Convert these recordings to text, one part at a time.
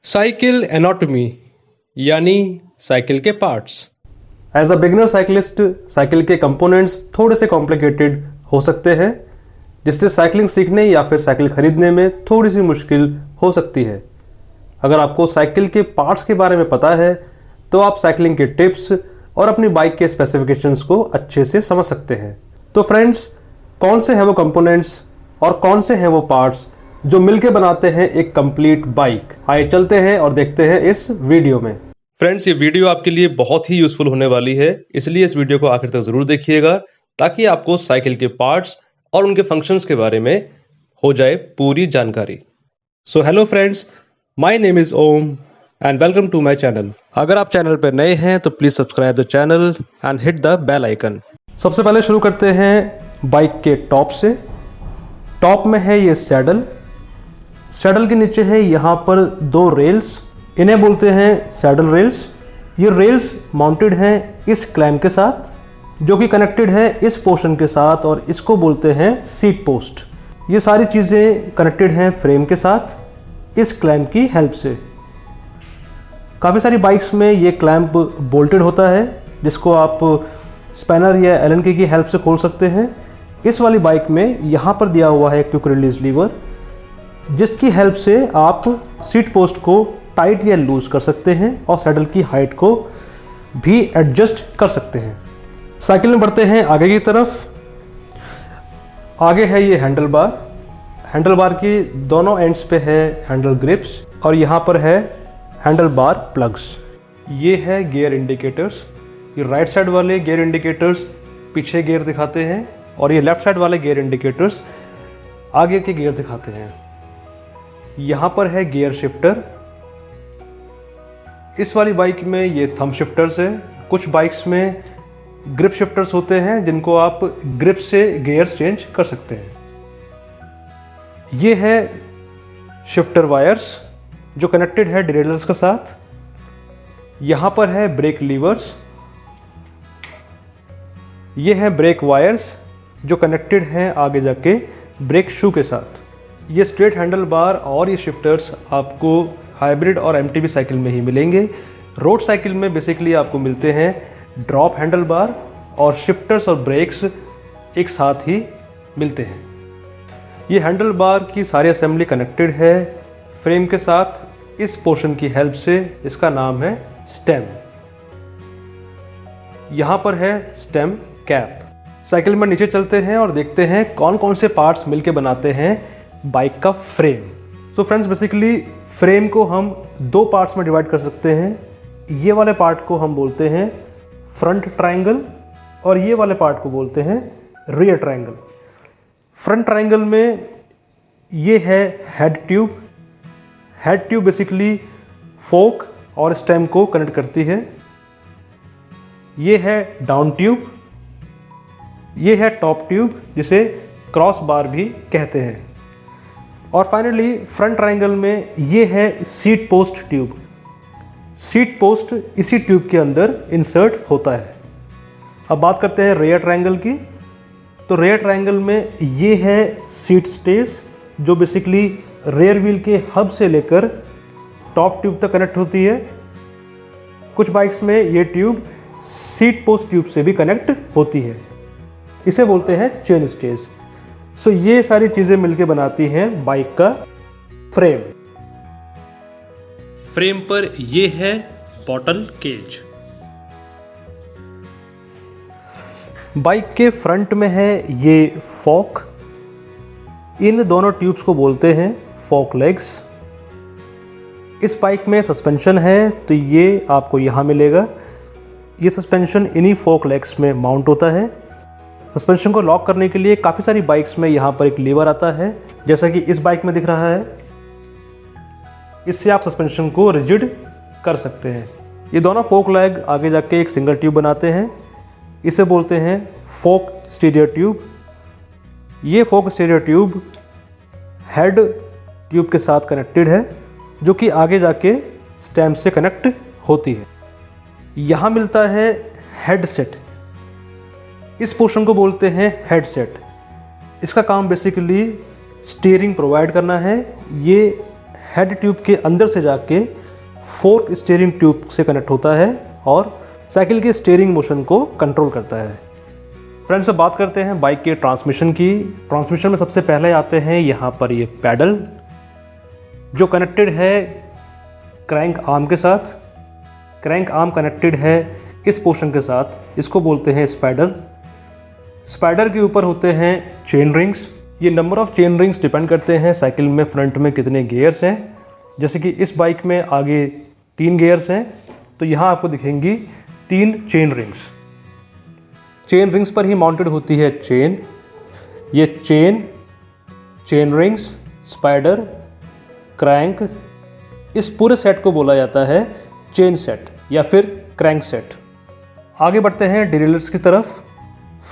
Cycle anatomy यानी cycle के parts. As a beginner cyclist cycle के कंपोनेंट्स थोड़े से कॉम्प्लिकेटेड हो सकते हैं, जिससे साइकिलिंग सीखने या फिर साइकिल खरीदने में थोड़ी सी मुश्किल हो सकती है। अगर आपको साइकिल के पार्ट्स के बारे में पता है तो आप साइकिलिंग के टिप्स और अपनी बाइक के स्पेसिफिकेशंस को अच्छे से समझ सकते हैं। तो फ्रेंड्स, कौन से हैं वो कंपोनेंट्स और कौन से हैं वो पार्ट्स जो मिलके बनाते हैं एक कंप्लीट बाइक? आइए चलते हैं और देखते हैं इस वीडियो में। फ्रेंड्स, ये वीडियो आपके लिए बहुत ही यूजफुल होने वाली है, इसलिए इस वीडियो को आखिर तक जरूर देखिएगा ताकि आपको साइकिल के पार्ट्स और उनके फंक्शंस के बारे में हो जाए पूरी जानकारी। So hello friends, my name is Om and welcome to my channel. अगर आप चैनल पर नए हैं तो please subscribe the channel and hit the bell icon. सबसे पहले शुरू करते हैं बाइक के टॉप से। टॉप में है ये सैडल। सैडल के नीचे है यहाँ पर दो रेल्स, इन्हें बोलते हैं सैडल रेल्स। ये रेल्स माउंटेड हैं इस क्लैंप के साथ, जो कि कनेक्टेड है इस पोर्शन के साथ, और इसको बोलते हैं सीट पोस्ट। ये सारी चीज़ें कनेक्टेड हैं फ्रेम के साथ इस क्लैंप की हेल्प से। काफ़ी सारी बाइक्स में ये क्लैंप बोल्टेड होता है, जिसको आप स्पैनर या एलन की हेल्प से खोल सकते हैं। इस वाली बाइक में यहाँ पर दिया हुआ है एक क्विक रिलीज लीवर, जिसकी हेल्प से आप सीट पोस्ट को टाइट या लूज कर सकते हैं और सैडल की हाइट को भी एडजस्ट कर सकते हैं। साइकिल में बढ़ते हैं आगे की तरफ। आगे है ये हैंडल बार। हैंडल बार की दोनों एंड्स पे है हैंडल ग्रिप्स, और यहाँ पर है हैंडल बार प्लग्स। ये है गियर इंडिकेटर्स। ये राइट साइड वाले गियर इंडिकेटर्स पीछे गियर दिखाते हैं, और ये लेफ्ट साइड वाले गियर इंडिकेटर्स आगे के गियर दिखाते हैं। यहाँ पर है गियर शिफ्टर। इस वाली बाइक में ये थंब शिफ्टर्स है। कुछ बाइक्स में ग्रिप शिफ्टर्स होते हैं, जिनको आप ग्रिप से गियर्स चेंज कर सकते हैं। ये है शिफ्टर वायर्स जो कनेक्टेड है डिरेलर्स के साथ। यहाँ पर है ब्रेक लीवर्स। ये है ब्रेक वायर्स जो कनेक्टेड हैं आगे जाके ब्रेक शू के साथ। ये स्ट्रेट हैंडल बार और ये शिफ्टर्स आपको हाइब्रिड और एमटीबी साइकिल में ही मिलेंगे। रोड साइकिल में बेसिकली आपको मिलते हैं ड्रॉप हैंडल बार, और शिफ्टर्स और ब्रेक्स एक साथ ही मिलते हैं। ये हैंडल बार की सारी असेंबली कनेक्टेड है फ्रेम के साथ इस पोर्शन की हेल्प से। इसका नाम है स्टेम। यहाँ पर है स्टेम कैप। साइकिल में नीचे चलते हैं और देखते हैं कौन कौन से पार्ट्स मिलके बनाते हैं बाइक का फ्रेम। तो फ्रेंड्स, बेसिकली फ्रेम को हम दो पार्ट्स में डिवाइड कर सकते हैं। ये वाले पार्ट को हम बोलते हैं फ्रंट ट्रायंगल, और ये वाले पार्ट को बोलते हैं रियर ट्रायंगल। फ्रंट ट्रायंगल में ये है head tube. Head tube basically fork और स्टेम को कनेक्ट करती है। ये है डाउन ट्यूब। ये है टॉप ट्यूब, जिसे क्रॉस बार भी कहते हैं। और फाइनली फ्रंट ट्रायंगल में ये है seat post tube. Seat post इसी ट्यूब के अंदर इंसर्ट होता है। अब बात करते हैं रेयर ट्रायंगल की। तो रेयर ट्रायंगल में ये है सीट स्टेज, जो बेसिकली रेयर व्हील के हब से लेकर टॉप ट्यूब तक कनेक्ट होती है। कुछ बाइक्स में ये ट्यूब सीट पोस्ट ट्यूब से भी कनेक्ट होती है। इसे बोलते हैं चेन स्टेज। सो ये सारी चीजें मिलकर बनाती हैं बाइक का फ्रेम। फ्रेम पर ये है बॉटल केज। बाइक के फ्रंट में है ये फोक। इन दोनों ट्यूब्स को बोलते हैं फोक लेग्स। इस बाइक में सस्पेंशन है, तो ये आपको यहाँ मिलेगा। ये सस्पेंशन इन्हीं फोक लेग्स में माउंट होता है। सस्पेंशन को लॉक करने के लिए काफ़ी सारी बाइक्स में यहाँ पर एक लीवर आता है, जैसा कि इस बाइक में दिख रहा है। इससे आप सस्पेंशन को रिजिड कर सकते हैं। ये दोनों फोक लेग आगे जाके एक सिंगल ट्यूब बनाते हैं। इसे बोलते हैं फोक स्टीरियर ट्यूब। ये फोक स्टीरियर ट्यूब हेड ट्यूब के साथ कनेक्टेड है, जो कि आगे जाके स्टेम से कनेक्ट होती है। यहाँ मिलता है हेड सेट। इस पोर्शन को बोलते हैं हेड सेट। इसका काम बेसिकली स्टीयरिंग प्रोवाइड करना है। ये हेड ट्यूब के अंदर से जाके फोर्क स्टीयरिंग ट्यूब से कनेक्ट होता है और साइकिल के स्टीयरिंग मोशन को कंट्रोल करता है। फ्रेंड्स, अब बात करते हैं बाइक के ट्रांसमिशन की। ट्रांसमिशन में सबसे पहले आते हैं यहाँ पर ये पैडल जो कनेक्टेड है क्रैंक आर्म के साथ। क्रैंक आर्म कनेक्टेड है इस पोर्शन के साथ, इसको बोलते हैं स्पाइडर। स्पाइडर के ऊपर होते हैं चेन रिंग्स। ये number of chain rings depend करते हैं साइकिल में फ्रंट में कितने गियर्स हैं। जैसे कि इस बाइक में आगे 3 गियर्स हैं, तो यहाँ आपको दिखेंगी 3 चेन रिंग्स। चेन रिंग्स पर ही माउंटेड होती है चेन। ये चेन रिंग्स, स्पाइडर, क्रैंक, इस पूरे सेट को बोला जाता है चेन सेट या फिर क्रैंक सेट। आगे बढ़ते हैं डिरेलर्स की तरफ।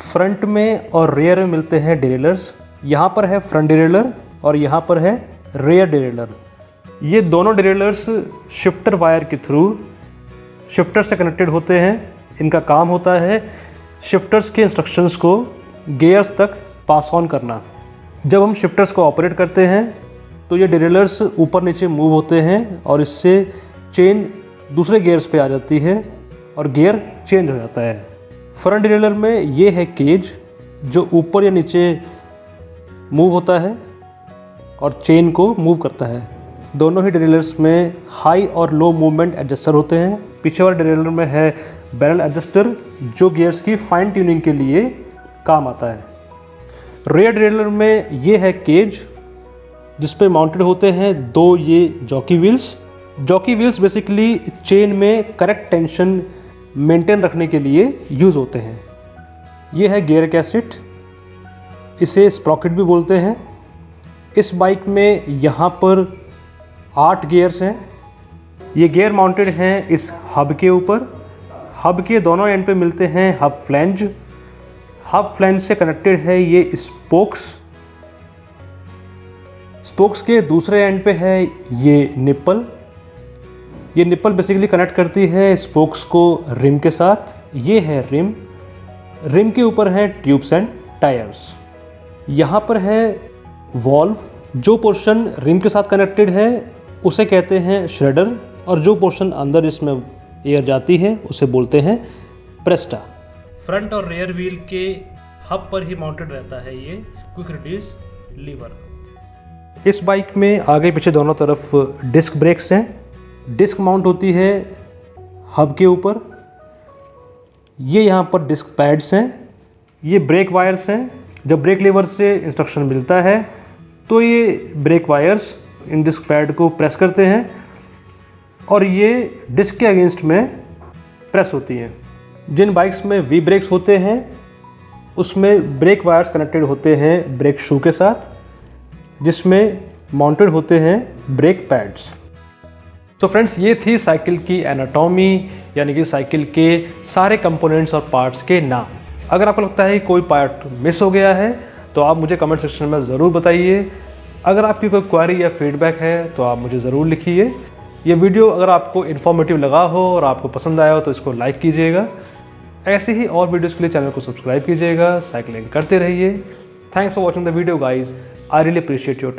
फ्रंट में और रियर में मिलते हैं डिरेलर्स। यहाँ पर है फ्रंट डिरेलर और यहाँ पर है रियर डिरेलर। ये दोनों डिरेलर्स शिफ्टर वायर के थ्रू शिफ्टर से कनेक्टेड होते हैं। इनका काम होता है शिफ्टर्स के इंस्ट्रक्शंस को गियर्स तक पास ऑन करना। जब हम शिफ्टर्स को ऑपरेट करते हैं तो ये डिरेलर्स ऊपर नीचे मूव होते हैं और इससे चेन दूसरे गियर्स पे आ जाती है और गियर चेंज हो जाता है। फ्रंट डिरेलर में ये है केज जो ऊपर या नीचे मूव होता है और चेन को मूव करता है। दोनों ही डिरेलर्स में हाई और लो मूवमेंट एडजस्टर होते हैं। पीछे वाले डिरेलर में है बैरल एडजस्टर जो गियर्स की फाइन ट्यूनिंग के लिए काम आता है। रियर डिरेलर में ये है केज जिस पे माउंटेड होते हैं 2 ये jockey wheels. Jockey wheels basically chain में करेक्ट टेंशन मेंटेन रखने के लिए यूज़ होते हैं। ये है गियर कैसेट, इसे स्प्रॉकेट भी बोलते हैं। इस बाइक में यहाँ पर 8 गियर्स हैं। ये गियर माउंटेड हैं इस हब के ऊपर। हब के दोनों एंड पे मिलते हैं हब फ्लैंज। हब फ्लैंज से कनेक्टेड है ये स्पोक्स। स्पोक्स के दूसरे एंड पे है ये निप्पल। ये निप्पल बेसिकली कनेक्ट करती है स्पोक्स को रिम के साथ। ये है रिम। रिम के ऊपर है ट्यूब्स एंड टायर्स। यहाँ पर है वॉल्व। जो पोर्शन रिम के साथ कनेक्टेड है उसे कहते हैं श्रेडर और जो पोर्शन अंदर इसमें एयर जाती है उसे बोलते हैं प्रेस्टा। फ्रंट और रियर व्हील के हब पर ही माउंटेड रहता है ये क्विक रिलीज लीवर। इस बाइक में आगे पीछे दोनों तरफ डिस्क ब्रेक्स हैं। डिस्क माउंट होती है हब के ऊपर। ये यहाँ पर डिस्क पैड्स हैं। ये ब्रेक वायर्स हैं। जब ब्रेक लीवर से इंस्ट्रक्शन मिलता है तो ये ब्रेक वायर्स इन डिस्क पैड को प्रेस करते हैं और ये डिस्क के अगेंस्ट में प्रेस होती हैं। जिन बाइक्स में वी ब्रेक्स होते हैं उसमें ब्रेक वायर्स कनेक्टेड होते हैं ब्रेक शू के साथ जिसमें माउंटेड होते हैं ब्रेक पैड्स। तो फ्रेंड्स, ये थी साइकिल की एनाटॉमी यानी कि साइकिल के सारे कंपोनेंट्स और पार्ट्स के नाम। अगर आपको लगता है कि कोई पार्ट मिस हो गया है तो आप मुझे कमेंट सेक्शन में ज़रूर बताइए। अगर आपकी कोई क्वेरी या फीडबैक है तो आप मुझे ज़रूर लिखिए। ये वीडियो अगर आपको इन्फॉर्मेटिव लगा हो और आपको पसंद आया हो तो इसको लाइक कीजिएगा। ऐसे ही और वीडियोज़ के लिए चैनल को सब्सक्राइब कीजिएगा। साइकिलिंग करते रहिए। Thanks for watching the video guys. I really appreciate your